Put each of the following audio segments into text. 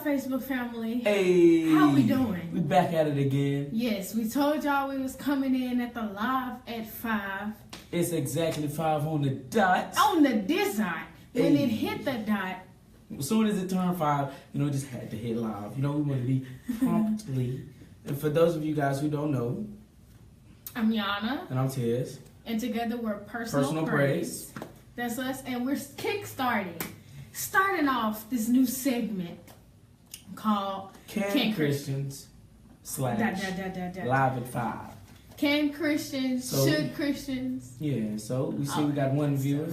Facebook family? Hey, how we doing? We back at it again. Yes, we told y'all we was coming in at the live at 5. It's exactly 5 on the dot. On the dot. When it hit the dot. As soon as it turned 5, just had to hit live. We want to be promptly. And for those of you guys who don't know, I'm Yana. And I'm Tez. And together we're Personal Praise. That's us. And we're starting off this new segment called Can Christians / Live at 5. Can Christians, should Christians? Yeah, so we see we got one viewer.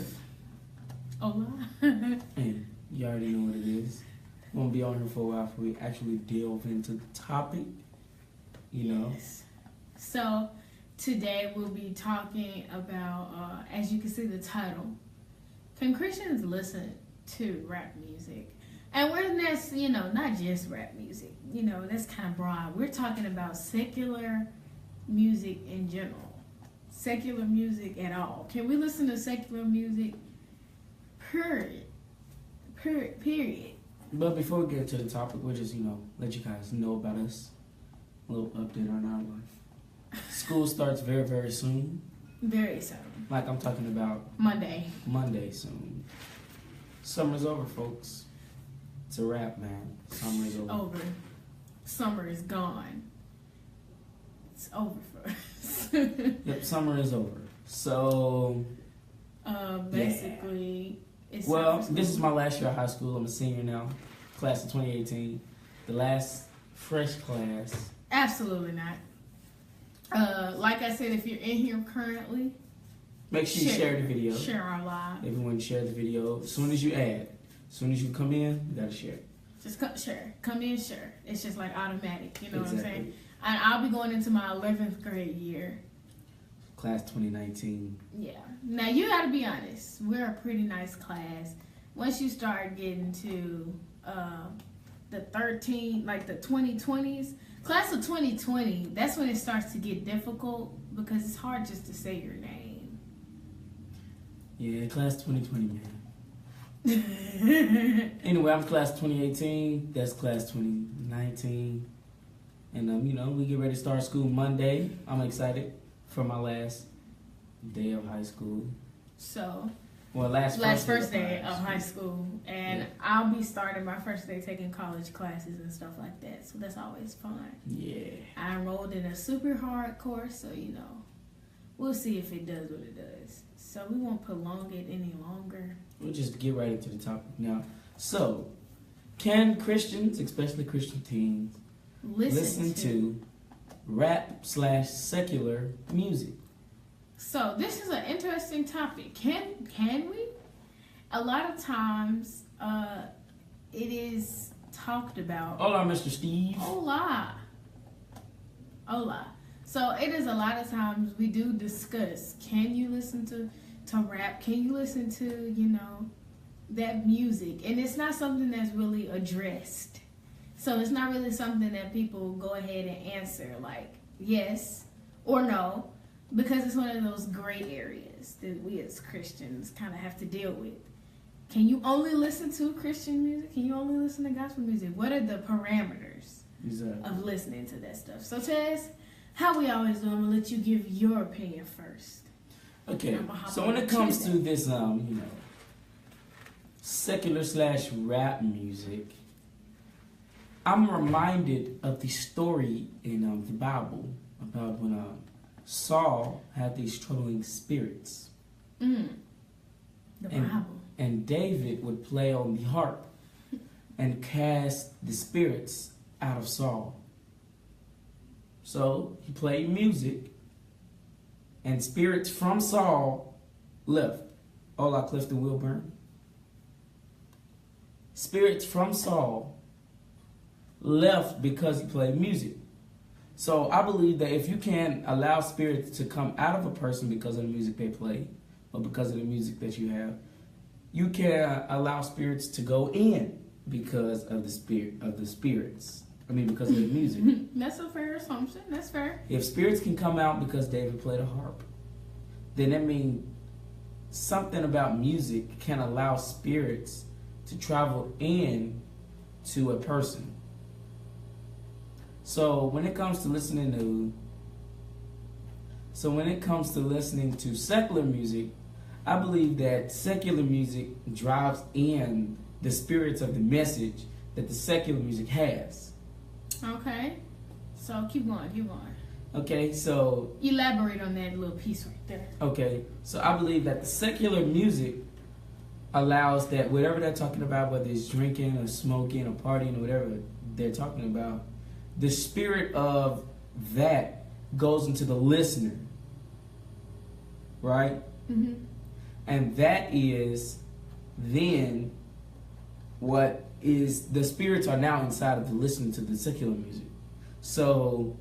Hola. And you already know what it is. We're going to be on here for a while before we actually delve into the topic. Yes. So today we'll be talking about, as you can see the title, can Christians listen to rap music? And that's, not just rap music. That's kind of broad. We're talking about secular music in general. Secular music at all. Can we listen to secular music? Period. But before we get to the topic, we'll just, let you guys know about us. A little update on our life. School starts very, very soon. Very soon. Like I'm talking about Monday soon. Summer's over, folks. It's a wrap, man. Summer is over. Summer is gone. It's over for us. Yep, summer is over. So basically it's this is my last year of high school. I'm a senior now. Class of 2018. The last fresh class. Absolutely not. Like I said, if you're in here currently, make sure you share the video. Share our live. Everyone share the video. As soon as you come in, you gotta share. Just share. Come in, share. It's just like automatic. You know exactly. what I'm saying? And I'll be going into my 11th grade year. Class 2019. Yeah. Now you gotta be honest. We're a pretty nice class. Once you start getting to the 2020s, class of 2020, that's when it starts to get difficult because it's hard just to say your name. Yeah, class 2020, man. Anyway, I'm class 2018. That's class 2019. And, we get ready to start school Monday. I'm excited for my last day of high school. Last first day of high school. And yeah. I'll be starting my first day taking college classes and stuff like that. So that's always fun. Yeah. I enrolled in a super hard course, so, we'll see if it does what it does. So we won't prolong it any longer. We'll just get right into the topic now. So, can Christians, especially Christian teens, listen to rap / secular music? So this is an interesting topic. Can we? A lot of times it is talked about. Hola, Mr. Steve. Hola. So it is a lot of times we do discuss, can you listen to rap? Can you listen to, that music? And it's not something that's really addressed. So it's not really something that people go ahead and answer like yes or no, because it's one of those gray areas that we as Christians kind of have to deal with. Can you only listen to Christian music? Can you only listen to gospel music? What are the parameters of listening to that stuff? So Tess, how we always do, I'm going to let you give your opinion first. Okay, so when it comes to this, secular / rap music, I'm reminded of the story in the Bible about when Saul had these troubling spirits. The Bible. And David would play on the harp and cast the spirits out of Saul. So he played music, and spirits from Saul left. Hola, Clifton Wilburn. Spirits from Saul left because he played music. So I believe that if you can allow spirits to come out of a person because of the music they play, or because of the music that you have, you can allow spirits to go in because of the spirits. Because of the music. That's a fair assumption. That's fair. If spirits can come out because David played a harp, then that means something about music can allow spirits to travel in to a person. So when it comes to listening to secular music, I believe that secular music drives in the spirits of the message that the secular music has. Okay. So keep going. Okay, so Elaborate on that little piece right there. Okay, so I believe that the secular music allows that whatever they're talking about, whether it's drinking or smoking or partying or whatever they're talking about, the spirit of that goes into the listener, right? Mm-hmm. And that is then what is the spirits are now inside of the listening to the secular music. So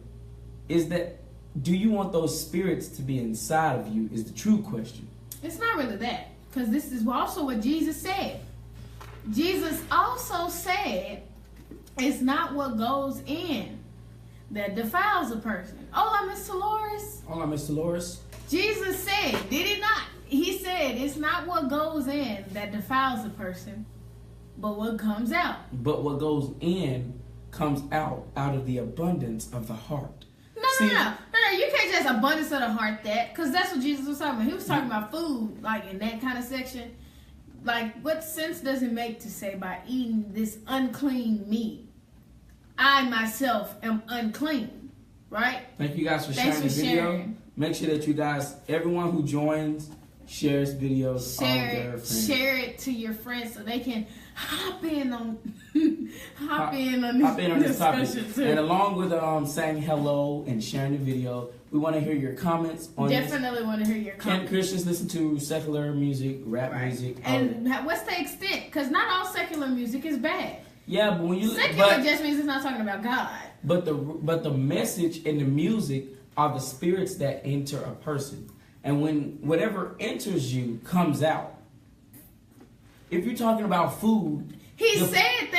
do you want those spirits to be inside of you is the true question. It's not really that, because this is also what Jesus said. Jesus also said it's not what goes in that defiles a person. Hola, Mr. Loris. Hola, Mr. Loris. Jesus said, did he not? He said it's not what goes in that defiles a person, but what comes out. But what goes in comes out of the abundance of the heart. No, you can't just abundance of the heart that, because that's what Jesus was talking about. He was talking about food, like in that kind of section. Like, what sense does it make to say by eating this unclean meat, I myself am unclean, right? Thank you guys for sharing the video. Make sure that you guys, everyone who joins, shares videos. Share it to your friends so they can hop in on this topic too. And along with saying hello and sharing the video, we want to hear your comments on Definitely want to hear your comments. Can Christians listen to secular music, rap music? And what's the extent? Because not all secular music is bad. Yeah, but when you secular just means it's not talking about God. But the message in the music are the spirits that enter a person. And when whatever enters you comes out. If you're talking about food, he said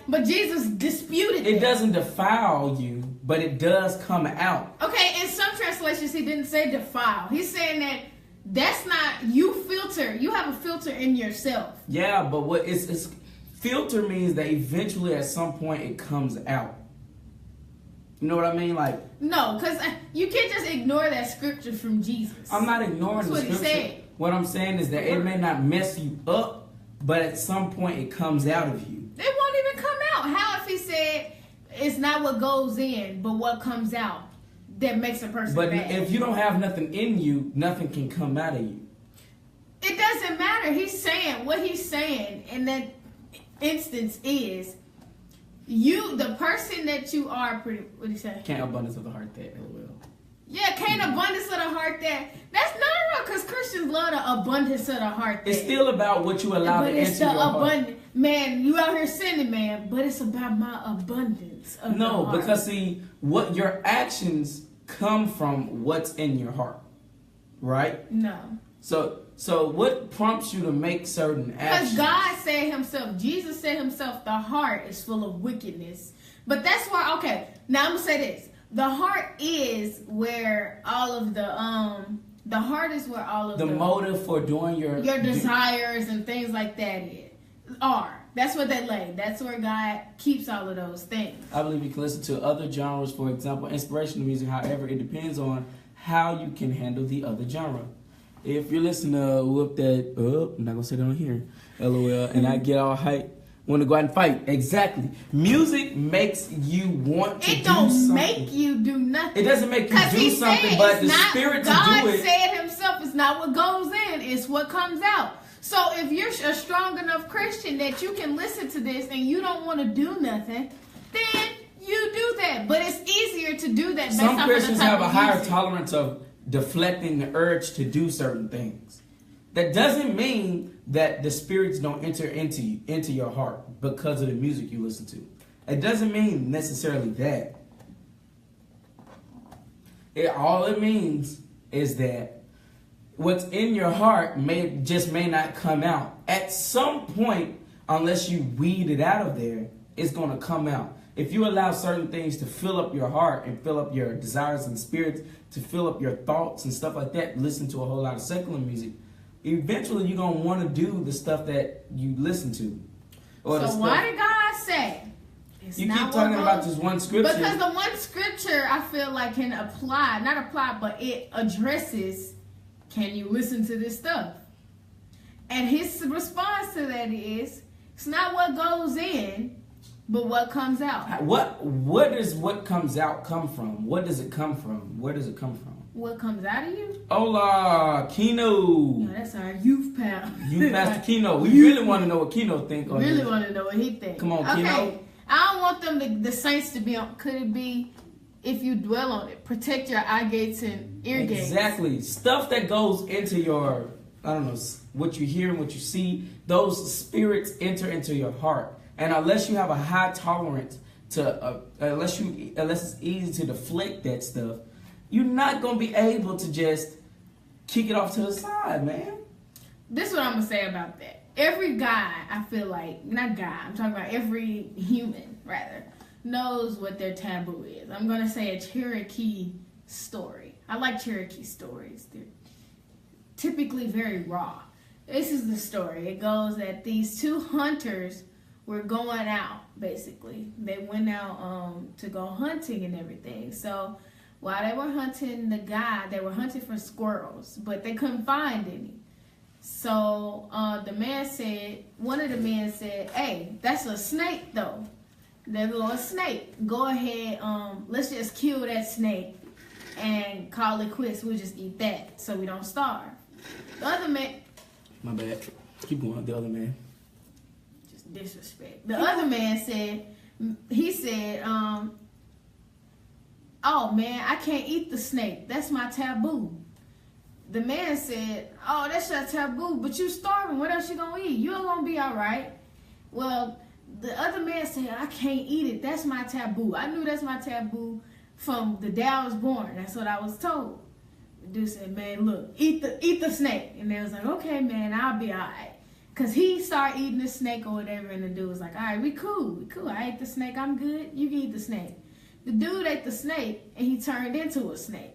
but Jesus disputed it. It doesn't defile you, but it does come out. Okay, in some translations, he didn't say defile. He's saying that's not you filter. You have a filter in yourself. Yeah, but what it's filter means that eventually, at some point, it comes out. You know what I mean? Like no, because you can't just ignore that scripture from Jesus. I'm not ignoring the scripture. He said. What I'm saying is that it may not mess you up, but at some point it comes out of you. It won't even come out. How if he said it's not what goes in, but what comes out that makes a person bad? But if you don't have nothing in you, nothing can come out of you. It doesn't matter. He's saying what he's saying in that instance is the person that you are what do you say? Can't abundance of the heart that, LOL. Yeah, can't abundance of the heart that. That's not real, because Christians love the abundance of the heart that. It's still about what you allow to enter your heart. Man, you out here sinning, man, but it's about my abundance of the heart. No, because see, what your actions come from what's in your heart, right? No. So what prompts you to make certain actions? Because God said himself, Jesus said himself, the heart is full of wickedness. But that's why, okay, now I'm going to say this. The heart is where all of the motive for doing your desires and things like that are. That's what they lay. That's where God keeps all of those things. I believe you can listen to other genres, for example, inspirational music. However, it depends on how you can handle the other genre. If you're listening to whoop that up, I'm not gonna say that on here, LOL, and I get all hype, want to go out and fight. Exactly. Music makes you want to do something. It don't make you do nothing. It doesn't make you do something, but the spirit to do it. God said himself, it's not what goes in, it's what comes out. So if you're a strong enough Christian that you can listen to this and you don't want to do nothing, then you do that. But it's easier to do that. Some Christians have a higher tolerance of deflecting the urge to do certain things. That doesn't mean that the spirits don't enter into your heart because of the music you listen to. It doesn't mean necessarily that. All it means is that what's in your heart may not come out. At some point, unless you weed it out of there, it's going to come out. If you allow certain things to fill up your heart and fill up your desires and spirits, to fill up your thoughts and stuff like that, listen to a whole lot of secular music, eventually you're going to want to do the stuff that you listen to. So why did God say it's You not keep what talking about goes- just one scripture. Because the one scripture I feel like can apply, not apply, but it addresses, can you listen to this stuff? And his response to that is, it's not what goes in, but what comes out. What does what comes out come from? What does it come from? Where does it come from? What comes out of you? Hola, Kino. Yeah, that's our youth pal. You Master Kino. We really want to know what Kino think on Really this. want to know what he thinks. Come on, okay. Kino. I don't want them the saints to be on. Could it be if you dwell on it? Protect your eye gates and ear gates. Exactly. Stuff that goes into your, I don't know, what you hear and what you see, those spirits enter into your heart. And unless you have a high tolerance to, unless it's easy to deflect that stuff, you're not going to be able to just kick it off to the side, man. This is what I'm going to say about that. Every guy, I feel like, not guy, I'm talking about every human, rather, knows what their taboo is. I'm going to say a Cherokee story. I like Cherokee stories. They're typically very raw. This is the story. It goes that these two hunters were going out, basically. They went out to go hunting and everything. So while they were hunting they were hunting for squirrels, but they couldn't find any. So one of the men said, hey, that's a snake though. There's a little snake. Go ahead, let's just kill that snake and call it quits. We'll just eat that so we don't starve. The other man... My bad. Keep going, the other man. Just disrespect. The other man said, oh man, I can't eat the snake. That's my taboo. The man said, oh, that's your taboo, but you starving. What else you gonna eat? You're gonna be all right. Well, the other man said, I can't eat it. That's my taboo. I knew that's my taboo from the day I was born. That's what I was told. The dude said, man, look, eat the snake. And they was like, okay, man, I'll be all right. Because he started eating the snake or whatever, and the dude was like, all right, we cool. I ate the snake. I'm good. You can eat the snake. The dude ate the snake, and he turned into a snake.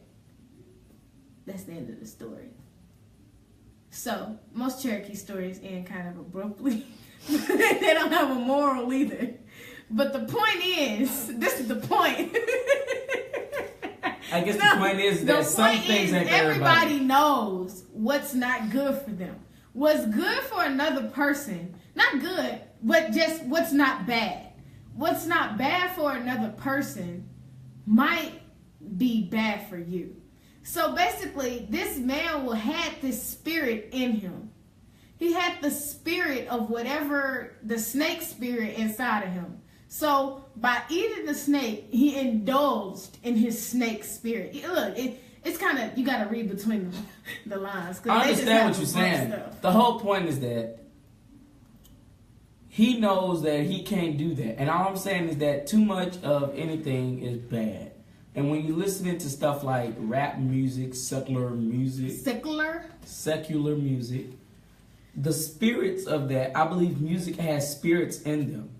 That's the end of the story. So, most Cherokee stories end kind of abruptly. They don't have a moral either. But the point is, this is the point. I guess the point is that some things ain't for everybody. Everybody knows what's not good for them. What's good for another person, not good, but just what's not bad. What's not bad for another person might be bad for you. So basically, this man had this spirit in him. He had the spirit of whatever, the snake spirit inside of him. So by eating the snake, he indulged in his snake spirit. Look, it's kind of, you got to read between the lines. I understand what you're saying. The whole point is that he knows that he can't do that. And all I'm saying is that too much of anything is bad. And when you're listening to stuff like rap music, secular music, the spirits of that, I believe music has spirits in them.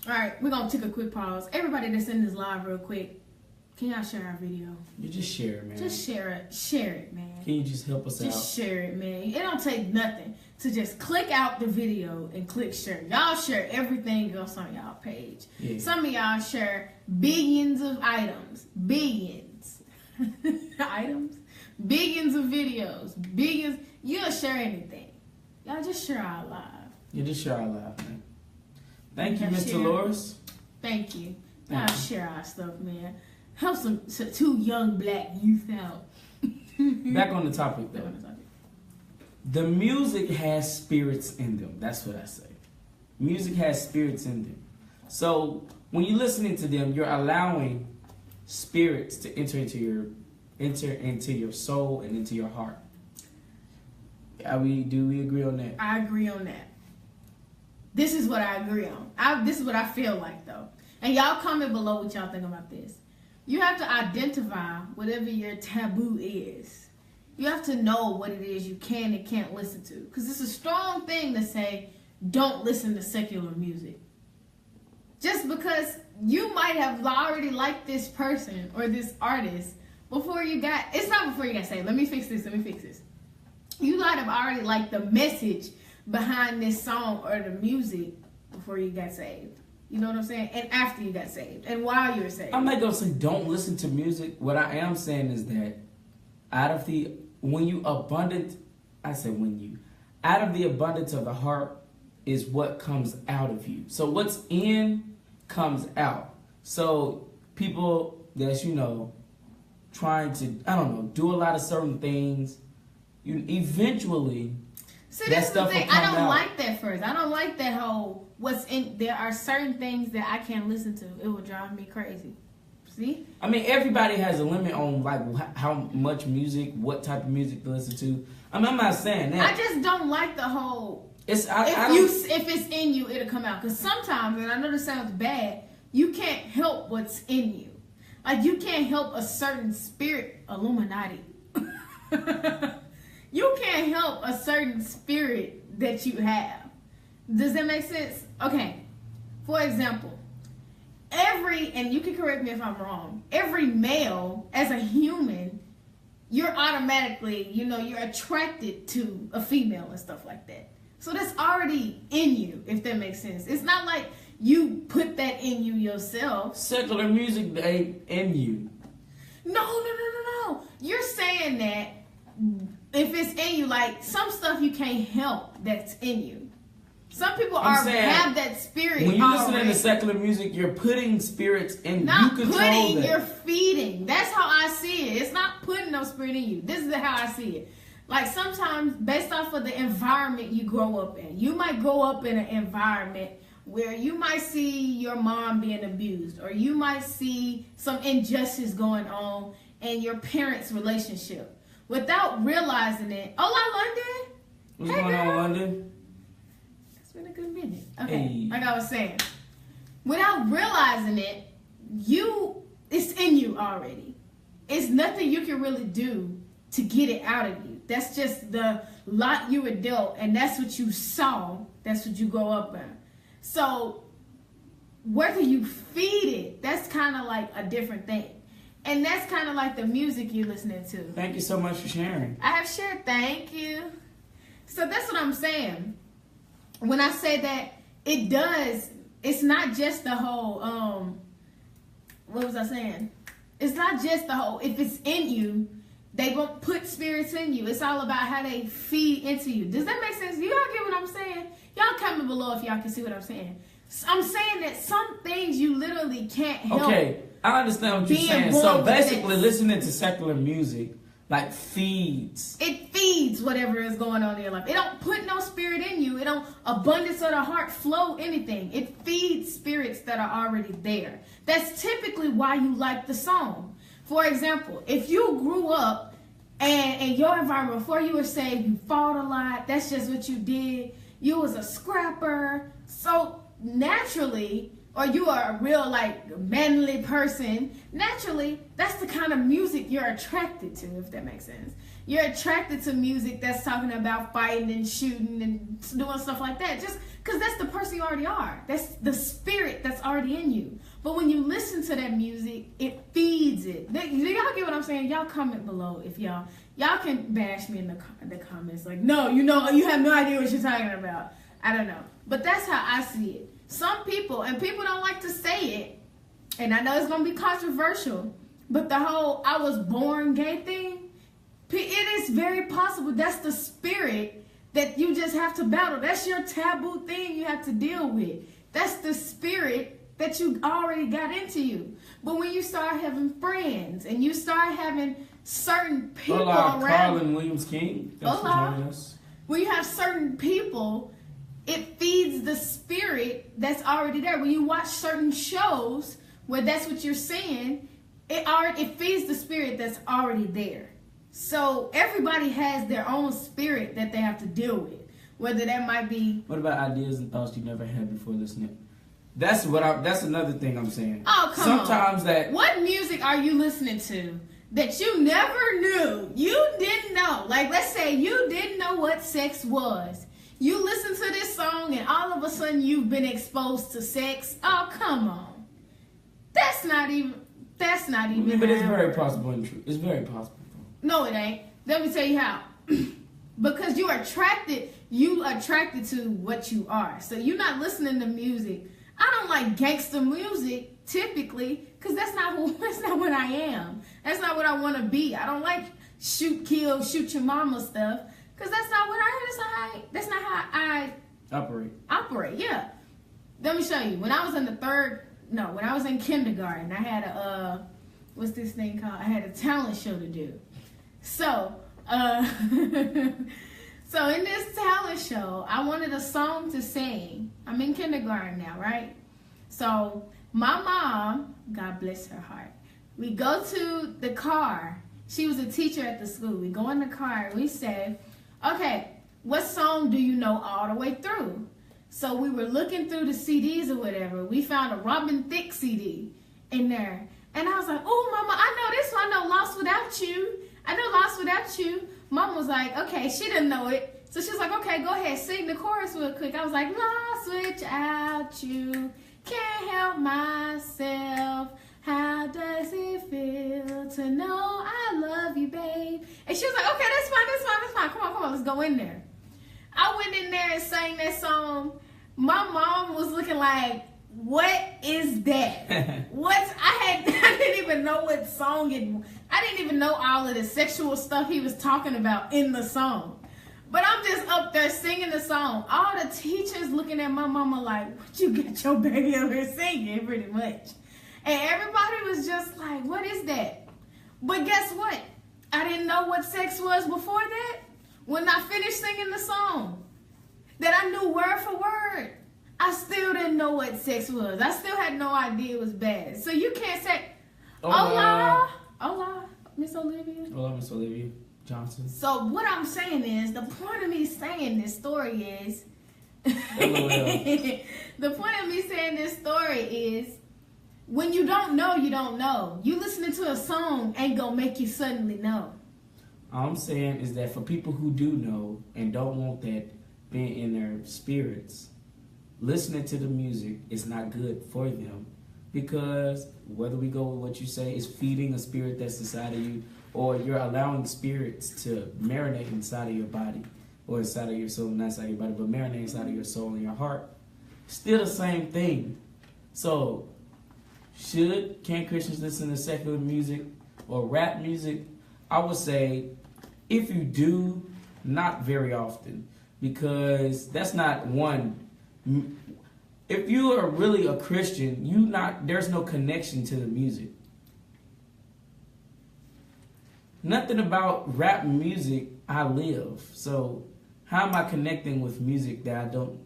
All right, we're going to take a quick pause. Everybody that's in this live real quick, can y'all share our video? You just share it, man. Just share it. Share it, man. Can you just help us out? Just share it, man. It don't take nothing to just click out the video and click share. Y'all share everything else on y'all page. Yeah. Some of y'all share billions of items. Billions. Items? Billions of videos. Billions. You'll share anything. Y'all just share our live. You just share our live, man. Thank you, Mr. Share. Loris. Thank you. Y'all share our stuff, man. Help two young black youth out. Back on the topic, though. The music has spirits in them. That's what I say. Music has spirits in them. So when you're listening to them, you're allowing spirits to enter into your soul and into your heart. Do we agree on that? I agree on that. This is what I agree on. This is what I feel like, though. And y'all comment below what y'all think about this. You have to identify whatever your taboo is. You have to know what it is you can and can't listen to. Because it's a strong thing to say, don't listen to secular music. Just because you might have already liked this person or this artist before you got... It's not before you got saved. Let me fix this. You might have already liked the message behind this song or the music before you got saved. You know what I'm saying? And after you got saved, and while you were saved. I'm not gonna say don't listen to music. What I am saying is that out of the abundance of the heart is what comes out of you. So what's in comes out. So people that's trying to do a lot of certain things, you eventually. See, that's the thing. I don't like that first. I don't like that whole there are certain things that I can't listen to. It will drive me crazy. See? I mean, everybody has a limit on like how much music, what type of music to listen to. I mean, I'm not saying that. I just don't like the whole. If it's in you, it'll come out. Because sometimes, and I know this sounds bad, you can't help what's in you. Like you can't help a certain spirit, Illuminati. You can't help a certain spirit that you have. Does that make sense? Okay. For example, and you can correct me if I'm wrong, every male, as a human, you're automatically, you're attracted to a female and stuff like that. So that's already in you, if that makes sense. It's not like you put that in you yourself. Secular music ain't in you. No. You're saying that if it's in you, like some stuff you can't help that's in you. Some people have that spirit. When you listen to secular music, you're putting spirits in. Not you control putting, that. You're feeding. That's how I see it. It's not putting no spirit in you. This is how I see it. Like sometimes, based off of the environment you grow up in, you might grow up in an environment where you might see your mom being abused, or you might see some injustice going on in your parents' relationship. Without realizing it. Hola, London. What's going on, London? It's been a good minute. Okay, hey. Like I was saying. Without realizing it, it's in you already. It's nothing you can really do to get it out of you. That's just the lot you were dealt, and that's what you saw. That's what you grow up in. So, whether you feed it, that's kind of like a different thing. And that's kind of like the music you're listening to. Thank you so much for sharing. I have shared. Thank you. So that's what I'm saying. When I say that, it's not just the whole, what was I saying? It's not just the whole, if it's in you, they won't put spirits in you. It's all about how they feed into you. Does that make sense? You all get what I'm saying? Y'all comment below if y'all can see what I'm saying. I'm saying that some things you literally can't help. Okay. I understand what you're saying. So basically, listening to secular music feeds. It feeds whatever is going on in your life. It don't put no spirit in you. It don't abundance of the heart flow anything. It feeds spirits that are already there. That's typically why you like the song. For example, if you grew up and in your environment before you were saved, you fought a lot. That's just what you did. You was a scrapper. So naturally, or you are a real manly person, naturally, that's the kind of music you're attracted to, if that makes sense. You're attracted to music that's talking about fighting and shooting and doing stuff like that, just because that's the person you already are. That's the spirit that's already in you. But when you listen to that music, it feeds it. Do y'all get what I'm saying? Y'all comment below if y'all can bash me in the comments like, no, you have no idea what you're talking about. I don't know. But that's how I see it. Some people, and people don't like to say it, and I know it's going to be controversial, but the whole I was born gay thing, it is very possible that's the spirit that you just have to battle. That's your taboo thing you have to deal with. That's the spirit that you already got into you. But when you start having friends and you start having certain people around, Carlin Williams King. Thanks for joining us. When you have certain people, it feeds the spirit that's already there. When you watch certain shows where that's what you're seeing, it feeds the spirit that's already there. So everybody has their own spirit that they have to deal with. Whether that might be... What about ideas and thoughts you never had before listening? That's another thing I'm saying. Oh, come on. What music are you listening to that you never knew? You didn't know. Like, let's say you didn't know what sex was. You listen to this song and all of a sudden you've been exposed to sex. Oh, come on. That's not even. But it's very possible and true. It's very possible. No, it ain't. Let me tell you how. Because you attracted to what you are. So you're not listening to music. I don't like gangster music typically, because that's not what I am. That's not what I want to be. I don't like shoot, kill, shoot your mama stuff, because that's not what I am. That's not how I operate. Yeah. Let me show you. When I was in kindergarten, I had a what's this thing called? I had a talent show to do. So, so in this talent show, I wanted a song to sing. I'm in kindergarten now, right? So my mom, God bless her heart, we go to the car. She was a teacher at the school. We go in the car and we say, okay, what song do you know all the way through? So we were looking through the CDs or whatever. We found a Robin Thicke CD in there. And I was like, oh, Mama, I know this one. I know Lost Without You. I know Lost Without You. Mom was like, okay, she didn't know it. So she was like, okay, go ahead, sing the chorus real quick. I was like, lost without you, can't help myself. How does it feel to know I love you, babe? And she was like, okay, that's fine. Come on, let's go in there. I went in there and sang that song. My mom was looking like, what is that? I didn't even know what song I didn't even know all of the sexual stuff he was talking about in the song. But I'm just up there singing the song. All the teachers looking at my mama like, what you got your baby over here singing, pretty much. And everybody was just like, what is that? But guess what? I didn't know what sex was before that. When I finished singing the song, that I knew word for word, I still didn't know what sex was. I still had no idea it was bad. So you can't say, Hola, Miss Olivia. Hola, Miss Olivia Johnson. So what I'm saying is, the point of me saying this story is, the point of me saying this story is, when you don't know, you don't know. You listening to a song ain't gonna make you suddenly know. All I'm saying is that for people who do know and don't want that being in their spirits, listening to the music is not good for them, because whether we go with what you say is feeding a spirit that's inside of you, or you're allowing spirits to marinate inside of your body, or inside of your soul, not inside of your body, but marinate inside of your soul and your heart. Still the same thing. So, can Christians listen to secular music or rap music? I would say, if you do, not very often, because that's not one. If you are really a Christian, there's no connection to the music. Nothing about rap music I live. So how am I connecting with music that I don't?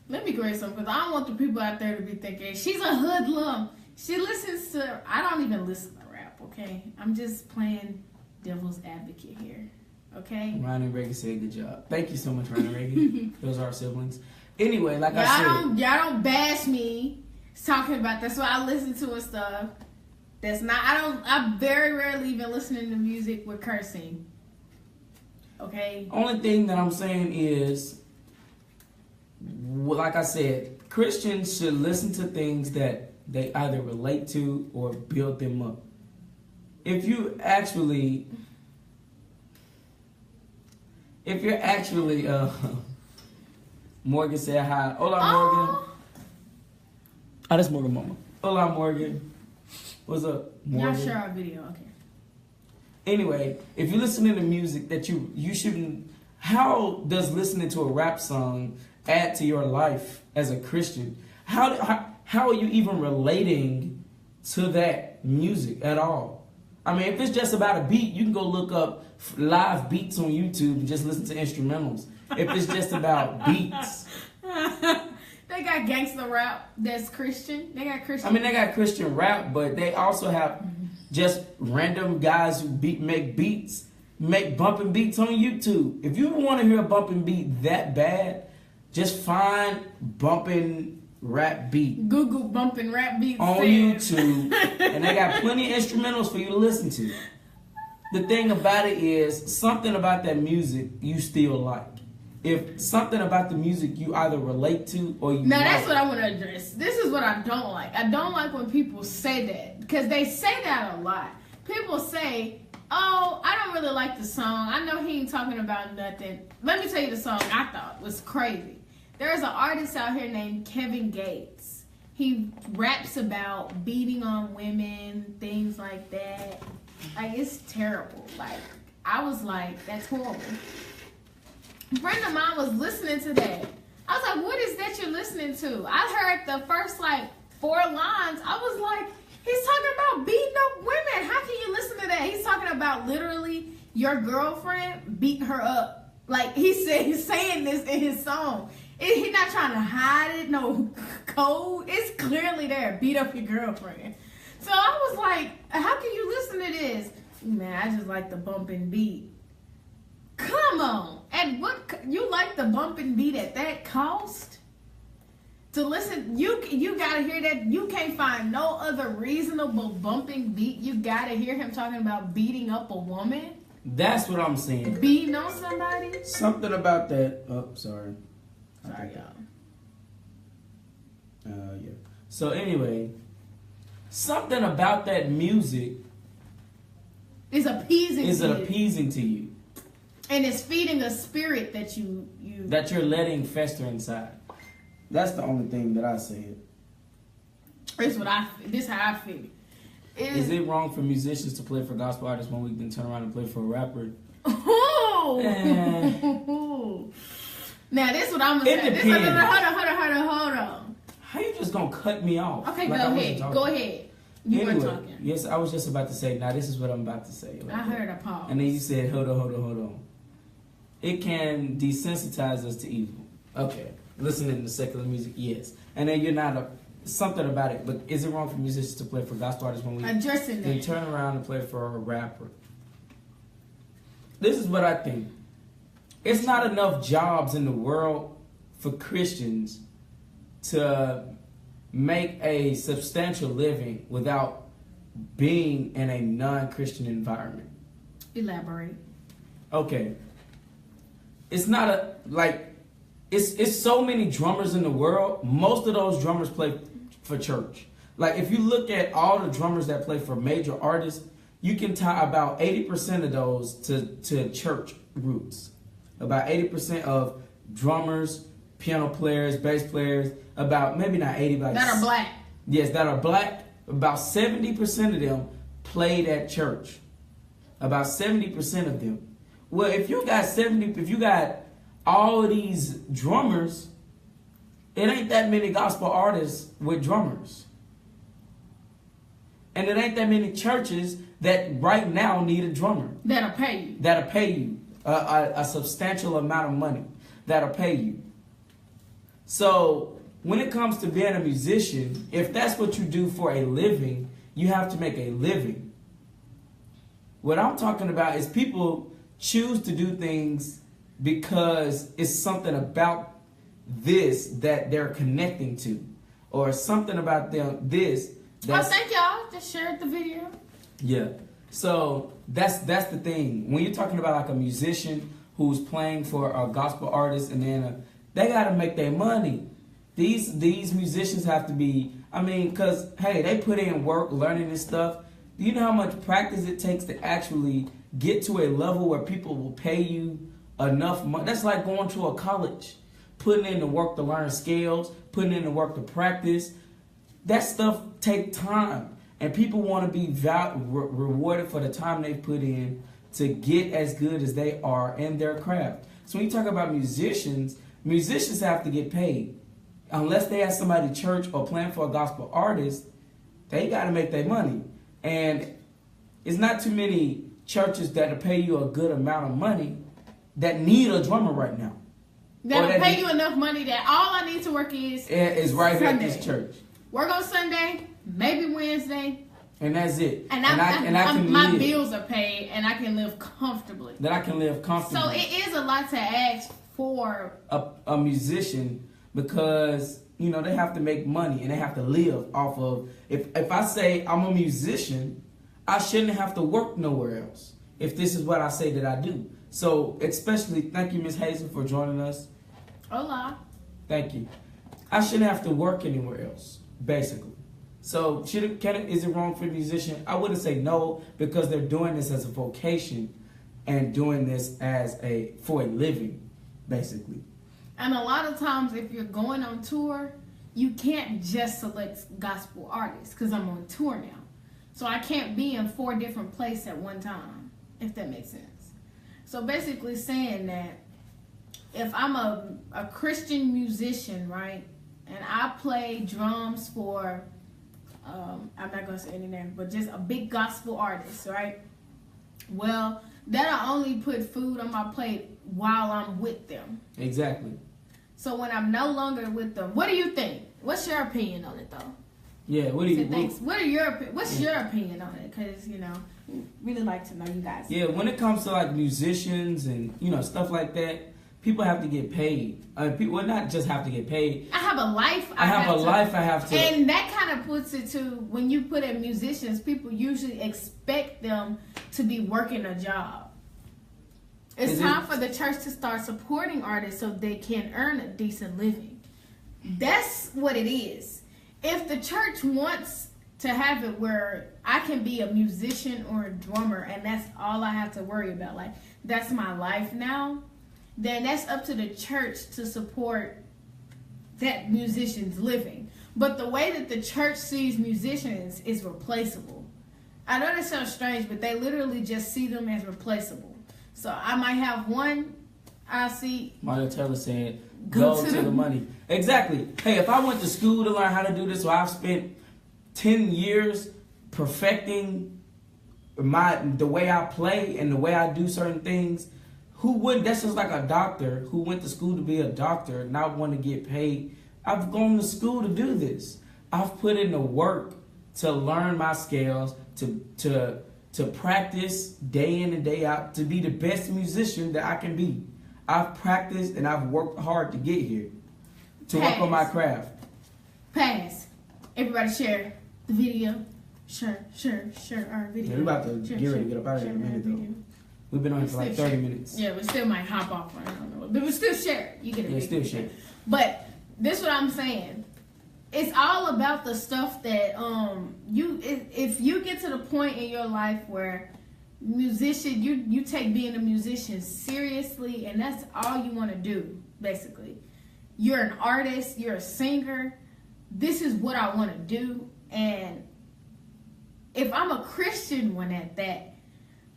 Let me correct something, because I don't want the people out there to be thinking she's a hoodlum. She listens to. I don't even listen to rap. Okay, I'm just playing devil's advocate here. Okay. Ryan and Reagan said good job. Thank you so much, Ryan and Reagan. Those are our siblings. Anyway, like I said, y'all don't bash me talking about that's what I listen to and stuff. That's not. I very rarely even listening to music with cursing. Okay. Only thing that I'm saying is, like I said, Christians should listen to things that they either relate to or build them up. If you're actually Morgan said hi. Hola, Morgan. Oh, that's Morgan Mama. Hola, Morgan. What's up, Morgan? Y'all share our video, okay. Anyway, if you're listening to music that you shouldn't, how does listening to a rap song add to your life as a Christian? How are you even relating to that music at all? I mean, if it's just about a beat, you can go look up live beats on YouTube and just listen to instrumentals. If it's just about beats. They got gangster rap that's Christian. They got Christian. I mean, they got Christian rap, but they also have just random guys who make bumping beats on YouTube. If you want to hear a bumping beat that bad, just find bumping rap beat. Google bumping rap beats on YouTube, and they got plenty of instrumentals for you to listen to. The thing about it is, something about that music you still like. If something about the music you either relate to or you Now that's what I want to address. This is what I don't like. I don't like when people say that, because they say that a lot. People say, oh, I don't really like the song. I know he ain't talking about nothing. Let me tell you the song I thought was crazy. There's an artist out here named Kevin Gates. he raps about beating on women, things like that. Like, it's terrible. Like, I was like, that's horrible. A friend of mine was listening to that. I was like, what is that you're listening to? I heard the first, like, 4 lines. I was like, he's talking about beating up women. How can you listen to that? He's talking about literally your girlfriend beat her up. Like, he's saying this in his song. He's not trying to hide it, no code. It's clearly there. Beat up your girlfriend. So I was like, how can you listen to this? Man, I just like the bump and beat. Come on. And what, you like the bump and beat at that cost? To listen, you gotta hear that. You can't find no other reasonable bumping beat. You gotta hear him talking about beating up a woman. That's what I'm saying. Beating on somebody. Something about that. Oh, sorry. Sorry, y'all. Yeah. So anyway, something about that music is appeasing to you. And it's feeding a spirit that that you're letting fester inside. That's the only thing that I said. This is how I feel. Is it wrong for musicians to play for gospel artists one week, then turn around and play for a rapper? Oh! Now this is what I'm gonna say. Hold on. How you just gonna cut me off? Okay, like go ahead. You were talking. Yes, I was just about to say. Now this is what I'm about to say. I heard a pause. And then you said, hold on. It can desensitize us to evil. Okay. Listening to secular music, yes. And then you're not something about it. But is it wrong for musicians to play for gospel artists when we addressing that? Then turn around and play for a rapper? This is what I think. It's not enough jobs in the world for Christians to make a substantial living without being in a non-Christian environment. Elaborate. Okay. It's not it's so many drummers in the world. Most of those drummers play for church. Like, if you look at all the drummers that play for major artists, you can tie about 80% of those to church roots. About 80% of drummers, piano players, bass players, about maybe not 80, but that are black. Yes, that are black. About 70% of them played at church. About 70% of them. Well, if you got all of these drummers, it ain't that many gospel artists with drummers. And it ain't that many churches that right now need a drummer. That'll pay you a substantial amount of money. That'll pay you. So when it comes to being a musician, if that's what you do for a living, you have to make a living. What I'm talking about is people choose to do things because it's something about this that they're connecting to, or something about them thank y'all. Just shared the video. Yeah. So that's the thing. When you're talking about like a musician who's playing for a gospel artist, and then they got to make their money. These musicians have to be, because, hey, they put in work learning this stuff. Do you know how much practice it takes to actually get to a level where people will pay you enough money? That's like going to a college, putting in the work to learn skills, putting in the work to practice. That stuff takes time, and people want to be rewarded for the time they've put in to get as good as they are in their craft. So when you talk about musicians have to get paid. Unless they have somebody at church or playing for a gospel artist, they got to make their money. And it's not too many churches that'll pay you a good amount of money that need a drummer right now. That'll pay you enough money that all I need to work is right here at this church. Work on Sunday, maybe Wednesday. And that's it. And my bills are paid, and I can live comfortably. That I can live comfortably. So it is a lot to ask for a musician, because they have to make money and they have to live off of. If I say I'm a musician, I shouldn't have to work nowhere else. If this is what I say that I do. So especially, thank you, Miss Hazel, for joining us. Hola. Thank you. I shouldn't have to work anywhere else, basically. So is it wrong for a musician? I wouldn't say no, because they're doing this as a vocation and doing this for a living, basically. And a lot of times, if you're going on tour, you can't just select gospel artists because I'm on tour now. So I can't be in 4 different places at one time, if that makes sense. So basically saying that if I'm a Christian musician, right, and I play drums for, I'm not going to say any name, but just a big gospel artist, right? Well, that'll only put food on my plate while I'm with them. Exactly. So when I'm no longer with them, what do you think? What's your opinion on it, though? Yeah, what do you think? What's your opinion on it? Because, really like to know you guys. Yeah, when it comes to like musicians and, stuff like that, people have to get paid. People not just have to get paid. I have a life. I have to. And that kind of puts it to, when you put in musicians, people usually expect them to be working a job. It's time for the church to start supporting artists so they can earn a decent living. That's what it is. If the church wants to have it where I can be a musician or a drummer and that's all I have to worry about, like that's my life now, then that's up to the church to support that musician's living. But the way that the church sees musicians is replaceable. I know that sounds strange, but they literally just see them as replaceable. So I might have one, I see. Mario Taylor said, go to the money. Exactly. Hey, if I went to school to learn how to do this, so I've spent 10 years perfecting the way I play and the way I do certain things, who wouldn't? That's just like a doctor who went to school to be a doctor, not want to get paid. I've gone to school to do this. I've put in the work to learn my skills, to practice day in and day out, to be the best musician that I can be. I've practiced and I've worked hard to get here, to work on my craft. Pass. Everybody share the video. Share our video. Yeah, we're about to get ready to get up out of here in a minute, though. We've been on here for like 30 minutes. Yeah, we still might hop off. I don't know. But we still share. You get it. Yeah, still share. But this is what I'm saying. It's all about the stuff that if you get to the point in your life where musician, you take being a musician seriously, and that's all you want to do, basically. You're an artist, you're a singer. This is what I want to do, and if I'm a Christian one at that,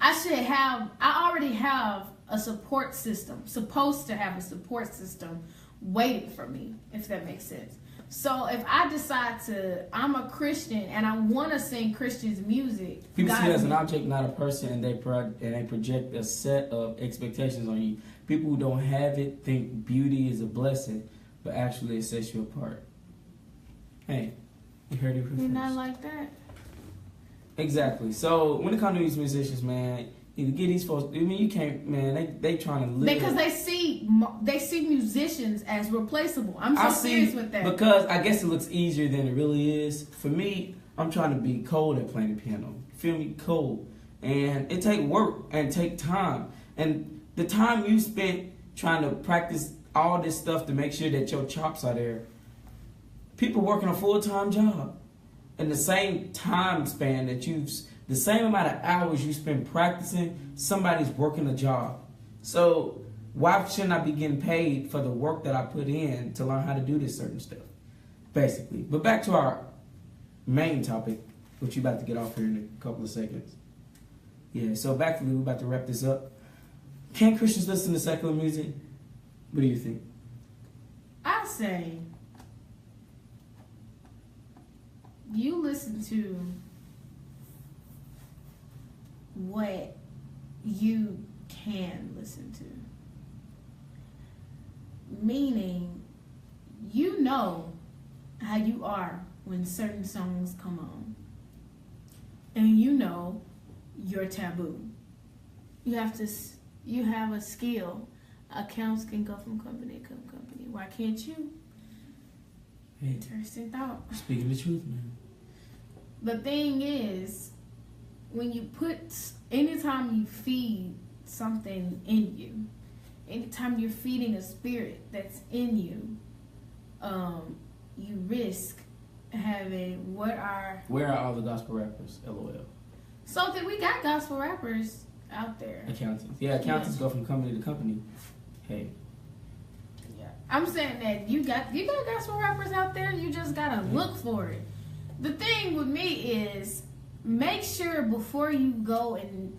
I already have a support system, supposed to have a support system waiting for me, if that makes sense. So if I decide I'm a Christian and I want to sing Christian's music. People see it as an object, not a person, and they project a set of expectations on you. People who don't have it think beauty is a blessing, but actually it sets you apart. Hey, you heard it first. You're not like that. Exactly. So when it comes to these musicians, man, you get these folks. I mean, you can't, man. They trying to live because they see musicians as replaceable. I'm serious with that. Because I guess it looks easier than it really is. For me, I'm trying to be cold at playing the piano. Feel me, cold, and it take work and take time. And the time you spent trying to practice all this stuff to make sure that your chops are there. People working a full-time job. In the same time span the same amount of hours you spend practicing, somebody's working a job. So why shouldn't I be getting paid for the work that I put in to learn how to do this certain stuff? Basically. But back to our main topic, which you're about to get off here in a couple of seconds. Yeah, so we're about to wrap this up. Can Christians listen to secular music? What do you think? I say you listen to what you can listen to. Meaning, you know how you are when certain songs come on. And you know you're taboo. You have a skill. Accounts can go from company to company. Why can't you? Hey, interesting thought. Speaking the truth, man. The thing is, anytime you feed something in you, anytime you're feeding a spirit that's in you, you risk having where are all the gospel rappers? LOL. So that we got gospel rappers out there. Accountants. Yeah, accountants go from company to company. Hey. Yeah. I'm saying that you got gospel rappers out there. You just gotta look for it. The thing with me is, make sure before you go and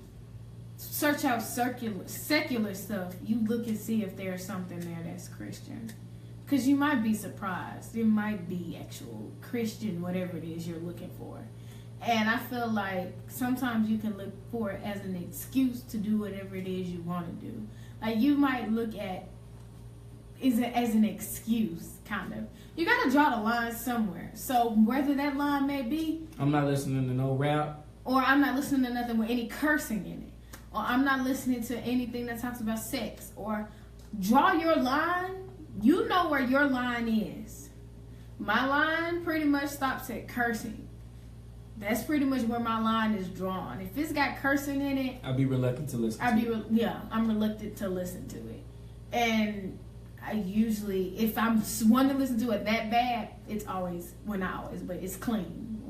search out secular stuff, you look and see if there's something there that's Christian. Because you might be surprised. It might be actual Christian, whatever it is you're looking for. And I feel like sometimes you can look for it as an excuse to do whatever it is you want to do. Like, you might look at it as an excuse, kind of. You got to draw the line somewhere. So whether that line may be, I'm not listening to no rap. Or I'm not listening to nothing with any cursing in it. Or I'm not listening to anything that talks about sex. Or draw your line. You know where your line is. My line pretty much stops at cursing. That's pretty much where my line is drawn. If it's got cursing in it, I'd be reluctant to listen. I'm reluctant to listen to it. And I usually, if I'm wanting to listen to it that bad, but it's clean.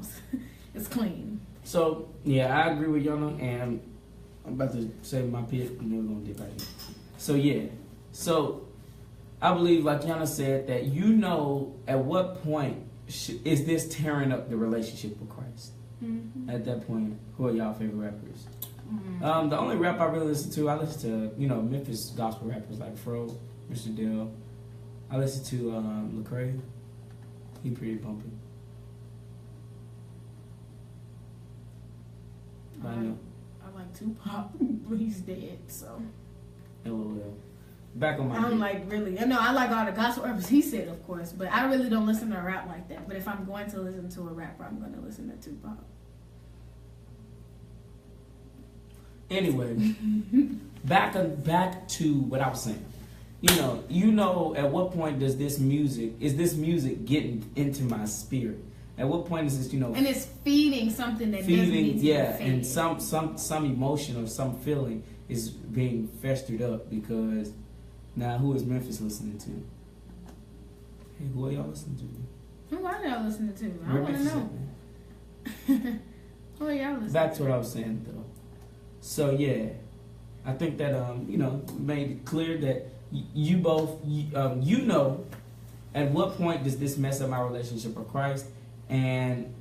It's clean. So yeah, I agree with Yana, and I'm about to say my pit, and then we're gonna dip out here. So yeah, I believe, like Yana said, that you know at what point is this tearing up the relationship with Christ. Mm-hmm. At that point, who are y'all favorite rappers? Mm-hmm. The only rap I really listen to Memphis gospel rappers like Fro, Mr. Dell. I listen to Lecrae. He pretty bumpy. I know. I like Tupac, but he's dead, so. LOL. Back on my. I don't like really. No, I like all the gospel rappers he said, of course, but I really don't listen to rap like that. But if I'm going to listen to a rapper, I'm going to listen to Tupac. Anyway, back to what I was saying. You know, at what point is this music getting into my spirit? At what point is this, And it's feeding something that doesn't need to be fed. And some emotion or some feeling is being festered up because now who is Memphis listening to? Hey, who are y'all listening to? Who are y'all listening to? I want to know. Who are y'all listening to? Back to what I was saying though. So yeah, I think that made it clear that you both know at what point does this mess up my relationship with Christ, and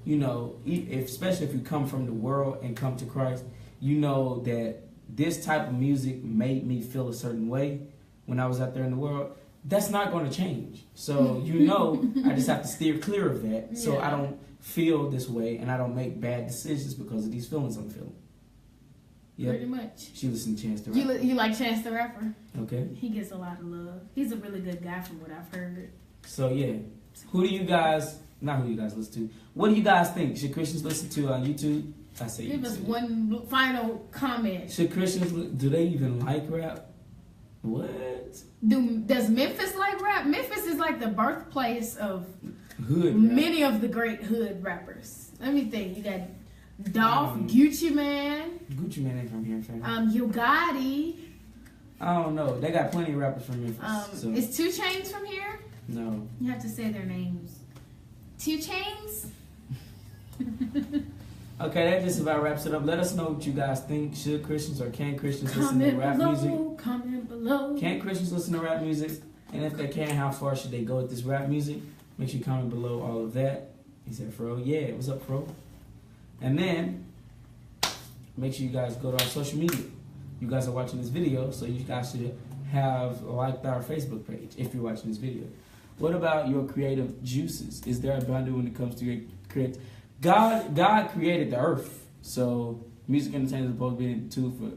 especially if you come from the world and come to Christ, you know that this type of music made me feel a certain way when I was out there in the world. That's not going to change. So I just have to steer clear of that so I don't feel this way and I don't make bad decisions because of these feelings I'm feeling. Yep. Pretty much. She listens to Chance the Rapper. You like Chance the Rapper? Okay. He gets a lot of love. He's a really good guy from what I've heard. So yeah, not who you guys listen to. What do you guys think? Should Christians listen to YouTube? I say Give YouTube. us one final comment. Should Christians, do they even like rap? What? Does Memphis like rap? Memphis is like the birthplace of hood many of the great hood rappers. Let me think. You got Dolph, Gucci Mane. Gucci Mane ain't from here, fam. Yo Gotti. I don't know. They got plenty of rappers from Memphis. Is 2 Chainz from here? No. You have to say their names. 2 Chainz? Okay, that just about wraps it up. Let us know what you guys think. Should Christians or can Christians listen to rap music? Comment below. Can Christians listen to rap music? And if they can, how far should they go with this rap music? Make sure you comment below all of that. He said, Fro. Yeah, what's up, Fro? And then, make sure you guys go to our social media. You guys are watching this video, so you guys should have liked our Facebook page if you're watching this video. What about your creative juices? Is there a boundary when it comes to your creative? God created the earth, so music entertainment is supposed to be a tool for.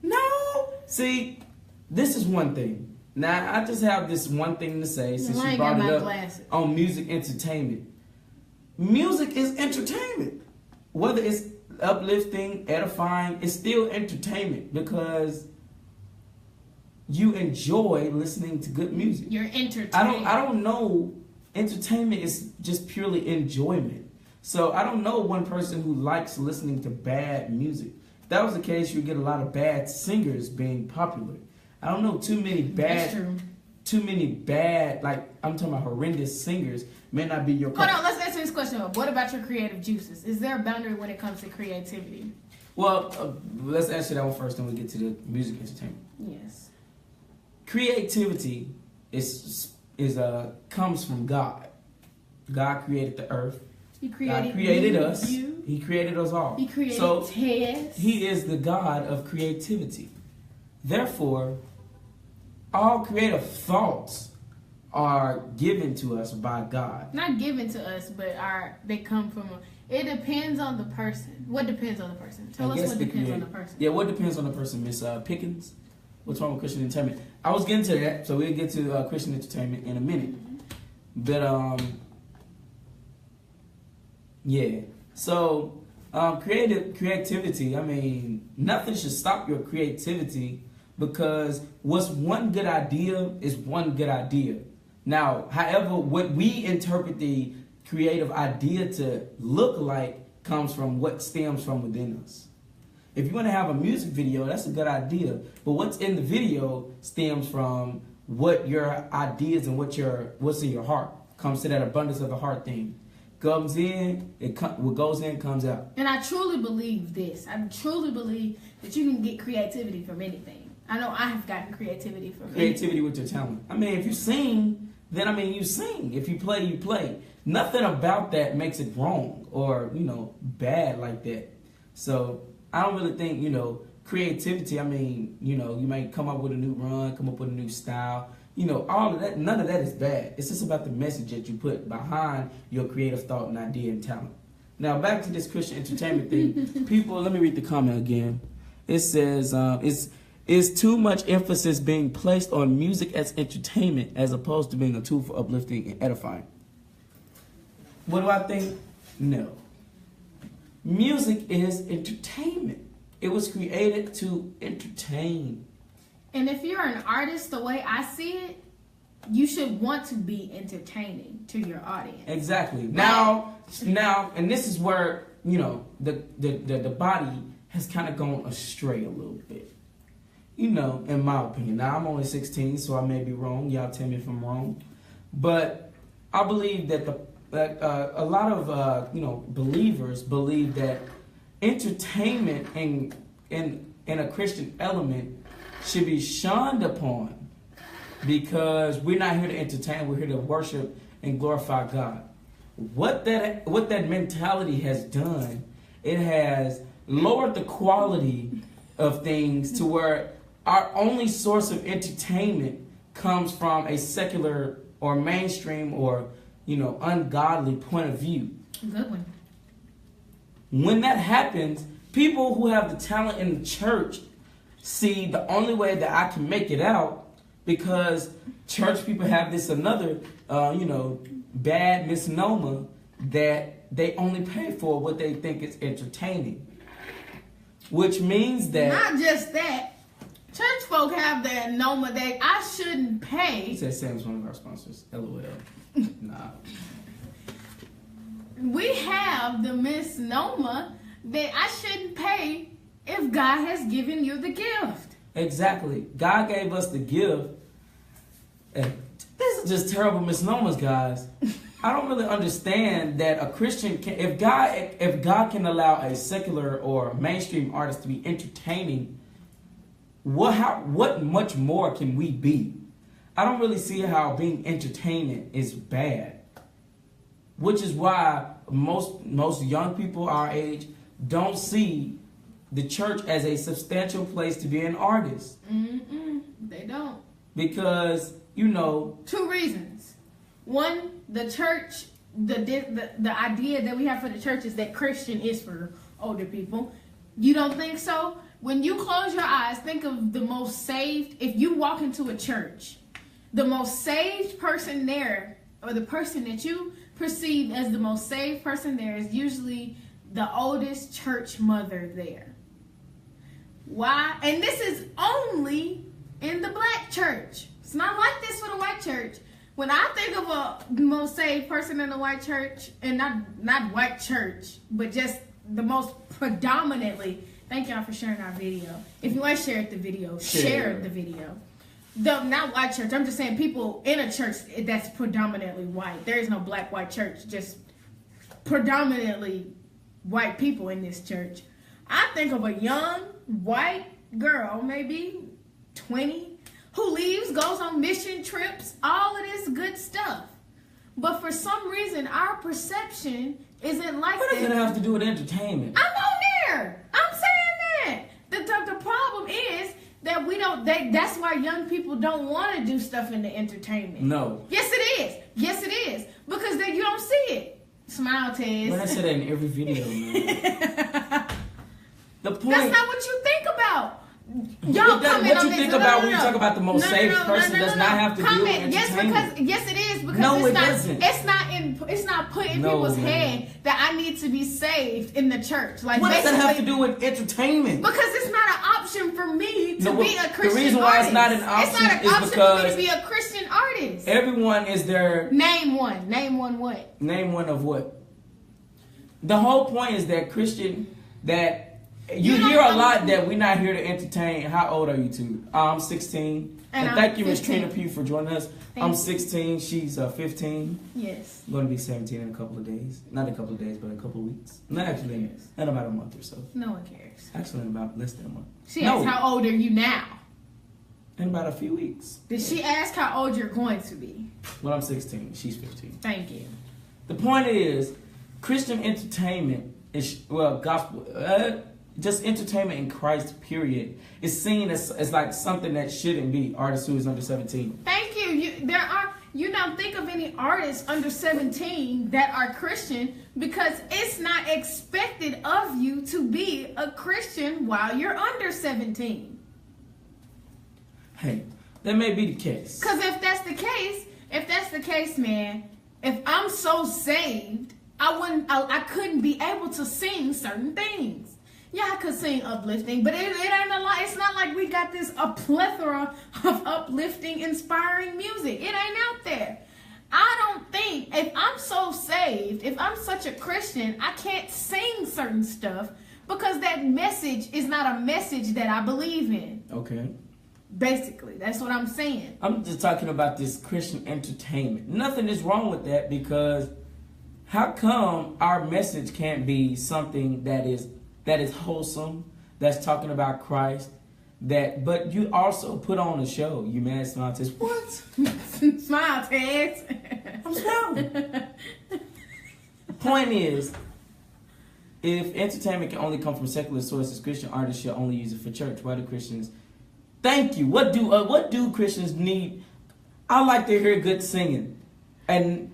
No, see, this is one thing. Now I just have this one thing to say since you brought it up on music entertainment. Music is entertainment, whether it's uplifting, edifying. It's still entertainment because you enjoy listening to good music. You're entertained. I don't know. Entertainment is just purely enjoyment. So I don't know one person who likes listening to bad music. If that was the case, you'd get a lot of bad singers being popular. I don't know too many bad, like I'm talking about horrendous singers may not be your. Hold on, let's answer this question. What about your creative juices? Is there a boundary when it comes to creativity? Well, let's answer that one first, then we get to the music entertainment. Yes. creativity comes from God. God created the earth. God created us. He created us all. He created Tess. He is the God of creativity. Therefore, all creative thoughts are given to us by God. Not given to us, but they come from it depends on the person. What depends on the person? Tell us what depends on the person. Yeah, what depends on the person, Miss Pickens? What's wrong with Christian entertainment? I was getting to that, so we'll get to Christian entertainment in a minute. But yeah. So creativity. I mean, nothing should stop your creativity, because what's one good idea is one good idea. Now, however, what we interpret the creative idea to look like comes from what stems from within us. If you want to have a music video, that's a good idea. But what's in the video stems from what your ideas and what's in your heart. Comes to that abundance of the heart thing. Comes in, what goes in comes out. And I truly believe this. I truly believe that you can get creativity from anything. I know I have gotten creativity from creativity with your talent. I mean, if you sing, then you sing. If you play, you play. Nothing about that makes it wrong or, bad like that. So I don't really think, creativity, I mean, you might come up with a new run, come up with a new style. All of that, none of that is bad. It's just about the message that you put behind your creative thought and idea and talent. Now, back to this Christian entertainment thing. People, let me read the comment again. It says, is too much emphasis being placed on music as entertainment as opposed to being a tool for uplifting and edifying? What do I think? No. Music is entertainment. It was created to entertain. And if you're an artist, the way I see it, you should want to be entertaining to your audience. Exactly. Now, and this is where, the body has kind of gone astray a little bit. In my opinion. Now, I'm only 16, so I may be wrong. Y'all tell me if I'm wrong. But I believe that a lot of believers believe that entertainment in a Christian element should be shunned upon, because we're not here to entertain. We're here to worship and glorify God. What that mentality has done, it has lowered the quality of things to where our only source of entertainment comes from a secular or mainstream or ungodly point of view. Good one. When that happens, people who have the talent in the church see the only way that I can make it out, because church people have this another, bad misnomer that they only pay for what they think is entertaining. Which means that... Not just that. Church folk have the misnomer that I shouldn't pay. He said Sam's one of our sponsors. LOL. Nah. We have the misnomer that I shouldn't pay if God has given you the gift. Exactly. God gave us the gift. And this is just terrible misnomers, guys. I don't really understand that a Christian can, if God can allow a secular or mainstream artist to be entertaining, what much more can we be? I don't really see how being entertainment is bad. Which is why most young people our age don't see the church as a substantial place to be an artist. They don't. Because, 2 reasons. One, the church, the idea that we have for the church is that Christian is for older people. You don't think so? When you close your eyes, think of the most saved. If you walk into a church, the most saved person there, or the person that you perceive as the most saved person there, is usually the oldest church mother there. Why? And this is only in the black church. It's not like this for the white church. When I think of a most saved person in the white church, and not white church, but just the most predominantly, thank y'all for sharing our video. If you want to share the video, share the video. Not white church, I'm just saying people in a church that's predominantly white. There is no black, white church, just predominantly white people in this church. I think of a young white girl, maybe 20, who leaves, goes on mission trips, all of this good stuff. But for some reason, our perception isn't like What that. does it have to do with entertainment? I'm on there. I'm saying that. The problem is that we don't. That's why young people don't want to do stuff in the entertainment. No. Yes, it is. Yes, it is. Because then you don't see it. Smile, Tez. When I say that in every video, man. The point. That's not what you think about. Y'all comment what on you this. think No, about no, when you no. talk about the most safe person does not have to deal with Comment. entertainment. Yes, it is because No, it's it not. doesn't. It's not put in No, people's man. head that I need to be saved in the church. Like What does that have to basically- do with entertainment? Because it's not an option for me to No, be a Christian the reason why artist. it's not an It's option not an is option for me because to be a Christian artist. Everyone is there. Name one. Name one what? Name one of what? The whole point is that you You don't hear a lot understand. that we're not here to entertain. How old are you two? I'm 16. And And I'm thank you, Ms. 15. Trina Pugh, for joining us. Thank I'm you. 16. She's 15. Yes. I'm going to be 17 in a couple of days. Not a couple of days, but a couple of weeks. Not actually, Yes. in about a month or so. No one cares. Actually, in about less than a month. She asked, how old are you now? In about a few weeks. Did she ask how old you're going to be? Well, I'm 16. She's 15. Thank you. The point is, Christian entertainment is, gospel, just entertainment in Christ, period, is seen as like something that shouldn't be. Artists who is under 17. Thank you. You don't think of any artists under 17 that are Christian because it's not expected of you to be a Christian while you're under 17. Hey, that may be the case. Because if that's the case, man, if I'm so saved, I couldn't be able to sing certain things. Yeah, I could sing uplifting, but it ain't a lot. It's not like we got a plethora of uplifting, inspiring music. It ain't out there. I don't think, if I'm so saved, if I'm such a Christian, I can't sing certain stuff because that message is not a message that I believe in. Okay. Basically, that's what I'm saying. I'm just talking about this Christian entertainment. Nothing is wrong with that, because how come our message can't be something that is wholesome, that's talking about Christ, but you also put on a show. You mad, Smile, Tess? What? Smile, Tess. I'm smiling. Point is, if entertainment can only come from secular sources, Christian artists should only use it for church. Why do Christians? Thank you. What do Christians need? I like to hear good singing and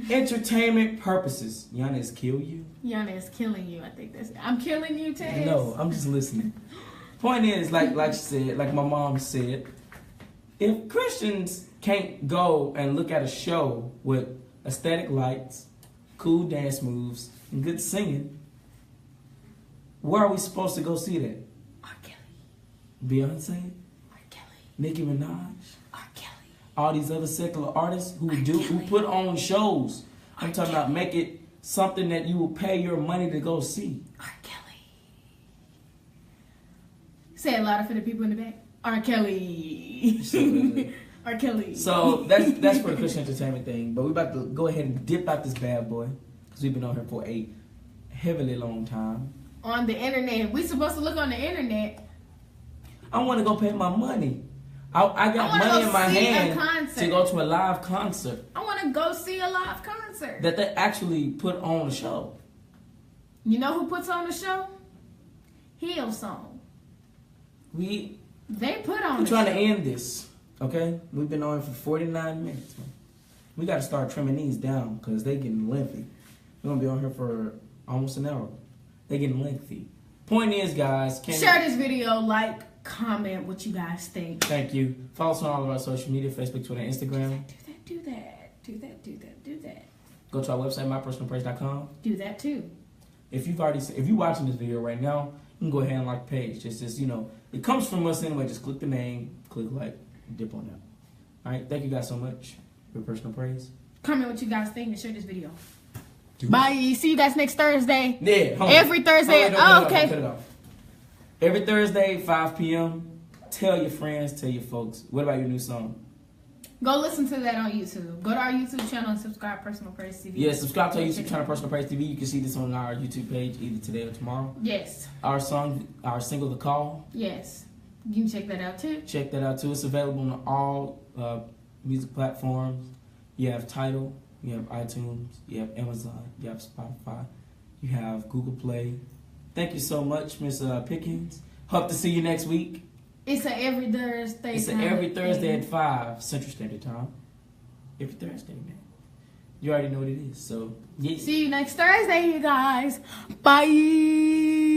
entertainment purposes. Giannis kill you? Yana is killing you. I think I'm killing you, Tess. No, I'm just listening. Point is, like she said, like my mom said, if Christians can't go and look at a show with aesthetic lights, cool dance moves, and good singing, where are we supposed to go see that? R. Kelly. Beyonce? R. Kelly. Nicki Minaj? R. Kelly. All these other secular artists who put on shows. I'm talking about make it something that you will pay your money to go see. R. Kelly. Say it louder for the people in the back. R. Kelly. R. Kelly. So that's for the Christian entertainment thing. But we're about to go ahead and dip out this bad boy, because we've been on here for a heavily long time. On the internet. We supposed to look on the internet. I want to go pay my money. I got wanna money go in my see a hand concert. to go to a live concert I want to go see a live concert. that they actually put on a show. You know who puts on the show? Hillsong. We're They put on the trying to show. end this, okay? We've been on for 49 minutes, man. We got to start trimming these down because they getting lengthy. We're going to be on here for almost an hour. They getting lengthy. Point is, guys, Share this video, like, comment what you guys think. Thank you. Follow us on all of our social media, Facebook, Twitter, Instagram. Do that. Go to our website, mypersonalpraise.com. Do that too. If you're watching this video right now, you can go ahead and like the page. Just it comes from us anyway. Just click the name, click like, dip on out. All right. Thank you guys so much for personal praise. Comment what you guys think and share this video. Bye. See you guys next Thursday. Yeah. Hold on. Every Thursday. Hold on, don't cut it off, okay. don't cut it off. Every Thursday, 5 p.m. Tell your friends, tell your folks. What about your new song? Go listen to that on YouTube. Go to our YouTube channel and subscribe Personal Praise TV. Yeah, subscribe to our YouTube channel, Personal Praise TV. You can see this on our YouTube page either today or tomorrow. Yes. Our single, The Call. Yes. You can check that out too. Check that out too. It's available on all music platforms. You have Tidal, you have iTunes, you have Amazon, you have Spotify, you have Google Play. Thank you so much, Miss Pickens. Hope to see you next week. It's every Thursday. It's every Thursday at 5 Central Standard Time. Every Thursday, man. You already know what it is. So, yeah. See you next Thursday, you guys. Bye.